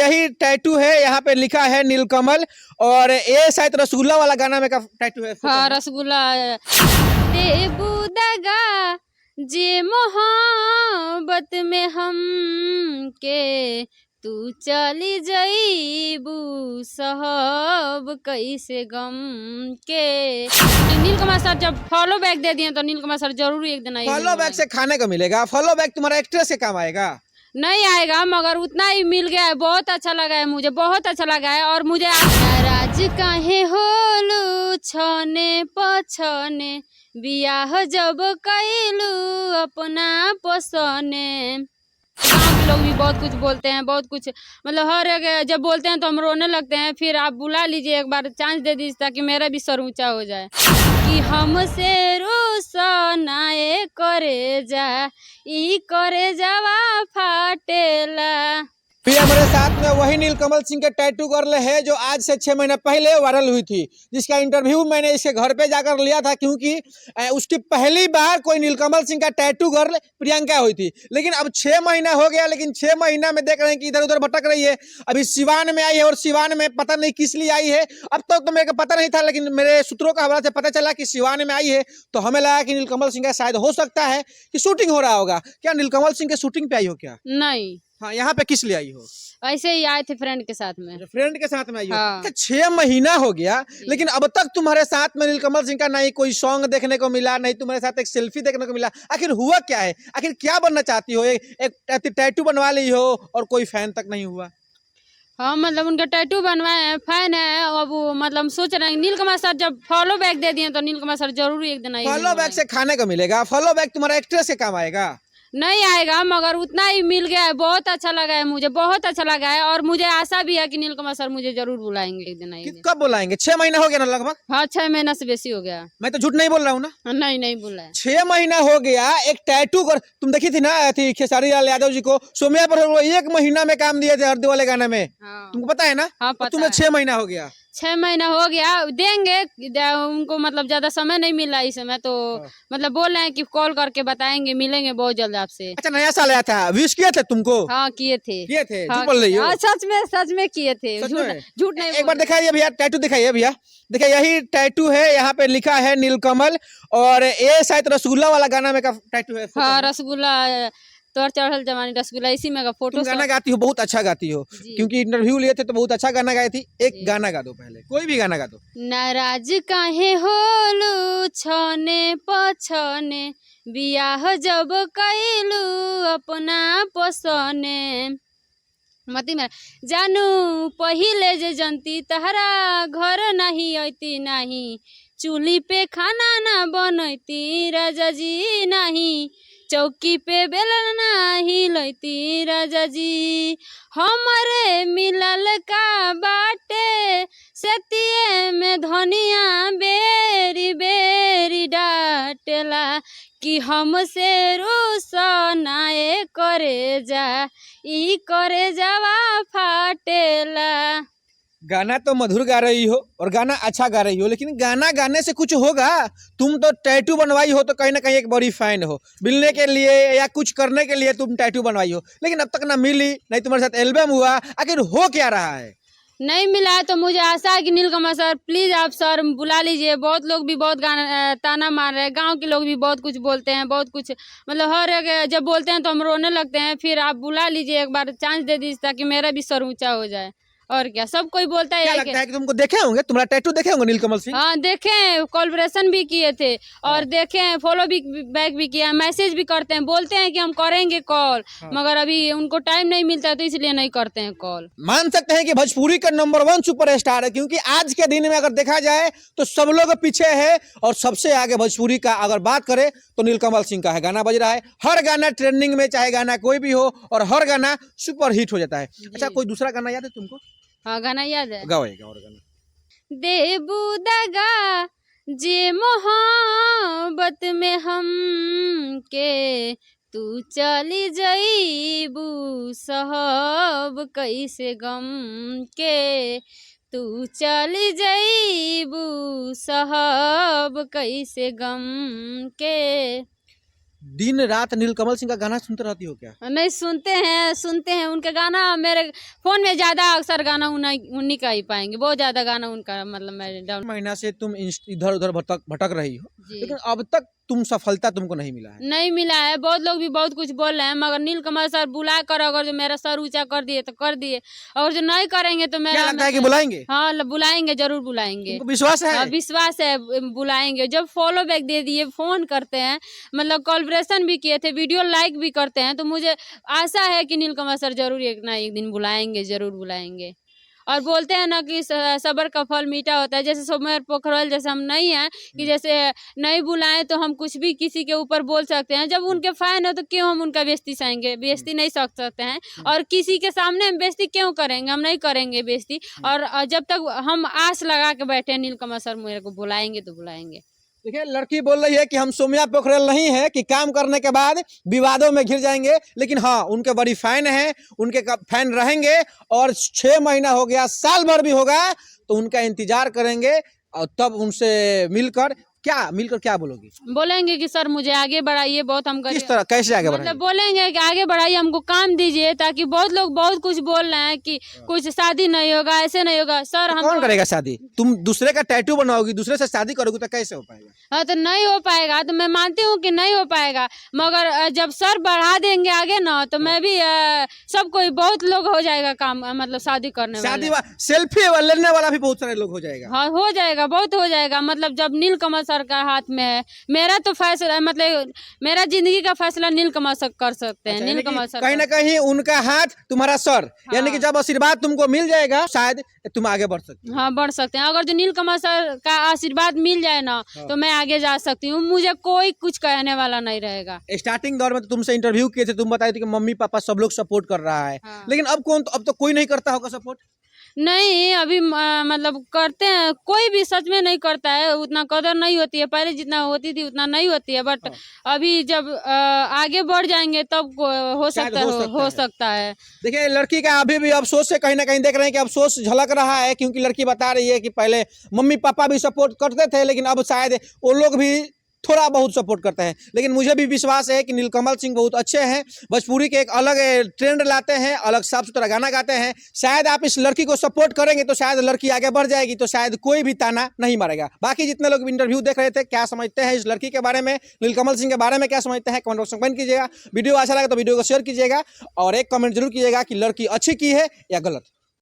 यही टैटू है, यहाँ पे लिखा है नीलकमल। और ये शायद रसगुल्ला वाला गाना में का टैटू है। हाँ रसगुल्ला। देबू दगा जे मोहब्बत में हम के तू चली जईबू सहब कैसे गम के। नीलकमल सर जब फॉलो बैक दे दिए तो नीलकमल सर जरूर एक दिन आएंगे। फॉलो बैक से खाने को मिलेगा, फॉलो बैक तुम्हारा एक्ट्रेस के काम आएगा। नहीं आएगा मगर उतना ही मिल गया है, बहुत अच्छा लगा है मुझे, बहुत अच्छा लगा है। और मुझे नाराज काहे होलू छने पछने बियाह जब कैलू अपना पसने। गाँव के लोग भी बहुत कुछ बोलते हैं, बहुत कुछ मतलब हर एक जब बोलते हैं तो हम रोने लगते हैं। फिर आप बुला लीजिए, एक बार चांस दे दीजिए ताकि मेरा भी सर ऊंचा हो जाए कि हमसे रूसनाए करे जा ई करे जावा फाटेला। फिर हमारे साथ में वही नीलकमल सिंह के टैटू गर्ल है जो आज से 6 महीने पहले वायरल हुई थी, जिसका इंटरव्यू मैंने इसके घर पे जाकर लिया था, क्योंकि उसकी पहली बार कोई नीलकमल सिंह का टैटू गर्ल प्रियंका हुई थी। लेकिन अब 6 महीना हो गया, लेकिन 6 महीना में देख रहे हैं कि इधर उधर भटक रही है। अभी सिवान में आई है और सिवान में पता नहीं किस लिए आई है। अब तक तो मेरे को पता नहीं था, लेकिन मेरे सूत्रों का हवाला से पता चला कि सिवान में आई है, तो हमें लगा कि नीलकमल सिंह का शायद हो सकता है कि शूटिंग हो रहा होगा। क्या नीलकमल सिंह के शूटिंग पे आई हो क्या? नहीं, हाँ, यहाँ पे किस लिए आई हो? ऐसे ही आए थे फ्रेंड के साथ में। फ्रेंड के साथ में आई हो? हाँ। तो 6 महीना हो गया, लेकिन अब तक तुम्हारे साथ में नीलकमल सिंह का नहीं कोई सॉन्ग देखने को मिला, नहीं तुम्हारे साथ एक सेल्फी देखने को मिला। आखिर हुआ क्या है? आखिर क्या बनना चाहती हो? एक टैटू बनवा ली हो और कोई फैन तक नहीं हुआ? हाँ मतलब उनका टैटू बनवाए हैं, फैन है। अब वो मतलब सोच रहे हैं नीलकमल सर जब फॉलो बैक दे दिए तो नीलकमल सर जरूर एक दिन आएंगे। फॉलो बैक से खाने को मिलेगा, फॉलो बैक तुम्हारा एक्ट्रेस के काम आएगा। नहीं आएगा मगर उतना ही मिल गया है, बहुत अच्छा लगा है मुझे, बहुत अच्छा लगा है। और मुझे आशा भी है कि नीलकमल सर मुझे जरूर बुलाएंगे, एक दिन आएंगे। कब बुलाएंगे? 6 महीना हो गया ना लगभग? हाँ 6 महीना से बेसी हो गया। मैं तो झूठ नहीं बोल रहा हूँ ना? नहीं नहीं बुलाया। 6 महीना हो गया, एक टैटू कर तुम देखी थी ना, थी खेसारी लाल यादव जी को सोम्या पर 1 महीना में काम दिए थे हल्दी वाले गाने में। हाँ। तुमको पता है ना? हाँ पता तुम्हें है। 6 महीना हो गया। 6 महीना हो गया, देंगे उनको मतलब ज्यादा समय नहीं मिला इस समय तो। मतलब बोल रहे हैं कि कॉल करके बताएंगे, मिलेंगे बहुत जल्द आपसे। अच्छा, नया साल आया था, विश किए थे तुमको? हाँ किए थे। किए थे? हाँ, झूठ बोल रही हो? सच में किए थे, झूठ नहीं। एक बार दिखाइए भैया, टैटू दिखाइए भैया। देखिए यही टैटू है, यहाँ पे लिखा है नीलकमल। और ये शायद रसगुल्ला वाला गाना में का टैटू है। हाँ रसगुल्ला तोर चढ़ल जवानी रसगुल्ला, इसी में का फोटो। तुम गाना गाती हो, बहुत अच्छा गाती हो, क्योंकि इंटरव्यू लिए थे तो बहुत अच्छा गाना गाई थी। एक गाना गा दो, पहले कोई भी गाना गा दो। नाराज काहे होलू छने पछने बियाह जब कैलू अपना पसने। मती में जानू पहिले जे जनती तहरा घर नहीं अती नहीं, चूल्ही पे खाना ना बनती राजा जी नहीं, चौकी पे बेलन ना हिलती राजा जी। हमरे मिलल का बाटे सेतिए में धनिया बेरी बेरी डाटेला कि हमसे रूसनाए करे जा ई करे जावा फाटेला। गाना तो मधुर गा रही हो और गाना अच्छा गा रही हो, लेकिन गाना गाने से कुछ होगा? तुम तो टैटू बनवाई हो तो कहीं ना कहीं एक बड़ी फैन हो, मिलने के लिए या कुछ करने के लिए तुम टैटू बनवाई हो, लेकिन अब तक ना मिली, नहीं तुम्हारे साथ एल्बम हुआ। आखिर हो क्या रहा है? नहीं मिला है तो मुझे आशा है कि नीलकमल सर प्लीज आप सर बुला लीजिए। बहुत लोग भी बहुत गाना ताना मार रहे हैं, गांव के लोग भी बहुत कुछ बोलते हैं, बहुत कुछ मतलब हर एक जब बोलते हैं तो हम रोने लगते हैं। फिर आप बुला लीजिए, एक बार चांस दे दीजिए ताकि मेरा भी सर ऊंचा हो जाए। और क्या सब कोई बोलता है। क्या लगता है कि तुमको देखे होंगे, तुम्हारा टैटू देखे होंगे नीलकमल सिंह? हाँ देखें, कोलब्रेशन भी किए थे और देखें फॉलो भी बैक भी किया, मैसेज भी करते हैं, बोलते हैं कि हम करेंगे कॉल। मगर अभी उनको टाइम नहीं मिलता है तो इसलिए नहीं करते हैं कॉल। मान सकते हैं कि भोजपुरी का नंबर 1 सुपरस्टार है, क्योंकि आज के दिन में अगर देखा जाए तो सब लोग पीछे है और सबसे आगे भोजपुरी का अगर बात करें तो नीलकमल सिंह का है। गाना बज रहा है, हर गाना ट्रेंडिंग में, चाहे गाना कोई भी हो, और हर गाना सुपर हिट हो जाता है। अच्छा, कोई दूसरा गाना याद है तुमको? हाँ गाना याद है। गाओ और गाना। देबू दगा जे मोहब्बत में हम के तू चली जईबू सहब कैसे गम के, तू चली जईबू सहब कैसे गम के। दिन रात नीलकमल सिंह का गाना सुनते रहती हो क्या? नहीं, सुनते हैं उनके गाना। मेरे फोन में ज्यादा अक्सर गाना उन्हीं का ही पाएंगे, बहुत ज्यादा गाना उनका, मतलब मैं डाउन। महीना से तुम इधर उधर भटक रही हो, जी। लेकिन अब तक तुम सफलता तुमको नहीं मिला है। नहीं मिला है, बहुत लोग भी बहुत कुछ बोल रहे हैं, मगर नीलकमल सर बुला कर अगर जो मेरा सर ऊंचा कर दिए तो कर दिए, और जो नहीं करेंगे तो क्या मेरा लगता है कि बुलाएंगे? हाँ, बुलाएंगे, जरूर बुलाएंगे। तुमको विश्वास है? हाँ, विश्वास है, बुलाएंगे। जब फॉलो बैक दे दिए, फोन करते हैं, मतलब कोलैबोरेशन भी किए थे, वीडियो लाइक भी करते हैं, तो मुझे आशा है कि नीलकमल सर जरूर एक ना एक दिन बुलाएंगे, जरूर बुलाएंगे। और बोलते हैं ना कि सबर का फल मीठा होता है, जैसे सोमेर पोखरल जैसे हम नहीं हैं कि जैसे नहीं बुलाएं तो हम कुछ भी किसी के ऊपर बोल सकते हैं। जब उनके फैन हो तो क्यों हम उनका बेइज्जती सहेंगे? बेइज्जती नहीं सह सकते हैं, और किसी के सामने हम बेइज्जती क्यों करेंगे? हम नहीं करेंगे बेइज्जती। और जब तक हम आस लगा के बैठे हैं नीलकमल सर मेरे को बुलाएंगे तो बुलाएंगे। देखिए, लड़की बोल रही है कि हम सोम्या पोखरेल नहीं है कि काम करने के बाद विवादों में घिर जाएंगे, लेकिन हाँ, उनके बड़ी फैन हैं, उनके फैन रहेंगे, और 6 महीना हो गया, साल भर भी होगा तो उनका इंतजार करेंगे, और तब उनसे मिलकर क्या बोलोगी? बोलेंगे कि सर मुझे आगे बढ़ाइए, बहुत हम किस तरह, कैसे आगे मतलब बढ़ाएंगे? बोलेंगे कि आगे बढ़ाइए, हमको काम दीजिए, ताकि बहुत लोग बहुत कुछ बोल रहे हैं कि कुछ शादी नहीं होगा, ऐसे नहीं होगा। सर हम कौन करेगा शादी? तुम दूसरे का टैटू बनवाओगी, दूसरे से शादी करोगी तो कैसे हो पाएगा? हाँ, तो नहीं हो पाएगा, तो मैं मानती हूँ कि नहीं हो पाएगा, मगर जब सर बढ़ा देंगे आगे ना, तो मैं भी सब कोई बहुत लोग हो जाएगा काम, मतलब शादी करने शादी वाले। सेल्फी लेने वाला भी बहुत सारे लोग हो जाएगा। हाँ, हो जाएगा, बहुत हो जाएगा। मतलब जब नीलकमल सर का हाथ में है, मेरा तो फैसला, मतलब मेरा जिंदगी का फैसला नीलकमल सर कर सकते हैं। अच्छा, नीलकमल सर कहीं ना कहीं उनका हाथ तुम्हारा सर, यानी कि हाँ। जब आशीर्वाद तुमको मिल जाएगा शायद तुम आगे बढ़ सकते हो। हाँ, बढ़ सकते हैं। अगर जो नीलकमल सर का आशीर्वाद मिल जाए ना, तो मैं आगे जा सकती हूँ, मुझे कोई कुछ कहने वाला नहीं रहेगा। स्टार्टिंग दौर में तो तुमसे इंटरव्यू किए थे, तुम बताए थे कि मम्मी पापा सब लोग सपोर्ट कर रहा है, हाँ। लेकिन अब तो कोई नहीं करता होगा सपोर्ट। नहीं, अभी मतलब करते हैं, कोई भी सच में नहीं करता है, उतना कदर नहीं होती है, पहले जितना होती थी उतना नहीं होती है। बट अभी जब आगे बढ़ जाएंगे तब हो सकता है। देखिए, लड़की का अभी भी अफसोस से कहीं ना कहीं देख रहे हैं कि अफसोस झलक रहा है, क्योंकि लड़की बता रही है कि पहले मम्मी पापा भी सपोर्ट करते थे, लेकिन अब शायद वो लोग भी थोड़ा बहुत सपोर्ट करते हैं। लेकिन मुझे भी विश्वास है कि नीलकमल सिंह बहुत अच्छे हैं, भोजपुरी के एक अलग ट्रेंड लाते हैं, अलग साफ सुथरा गाना गाते हैं। शायद आप इस लड़की को सपोर्ट करेंगे तो शायद लड़की आगे बढ़ जाएगी, तो शायद कोई भी ताना नहीं मारेगा। बाकी जितने लोग इंटरव्यू देख रहे थे, क्या समझते हैं इस लड़की के बारे में, नीलकमल सिंह के बारे में क्या समझते हैं, कमेंट बॉक्स में कमेंट कीजिएगा। वीडियो अच्छा लगा तो वीडियो को शेयर कीजिएगा, और एक कमेंट जरूर कीजिएगा कि लड़की अच्छी की है या गलत।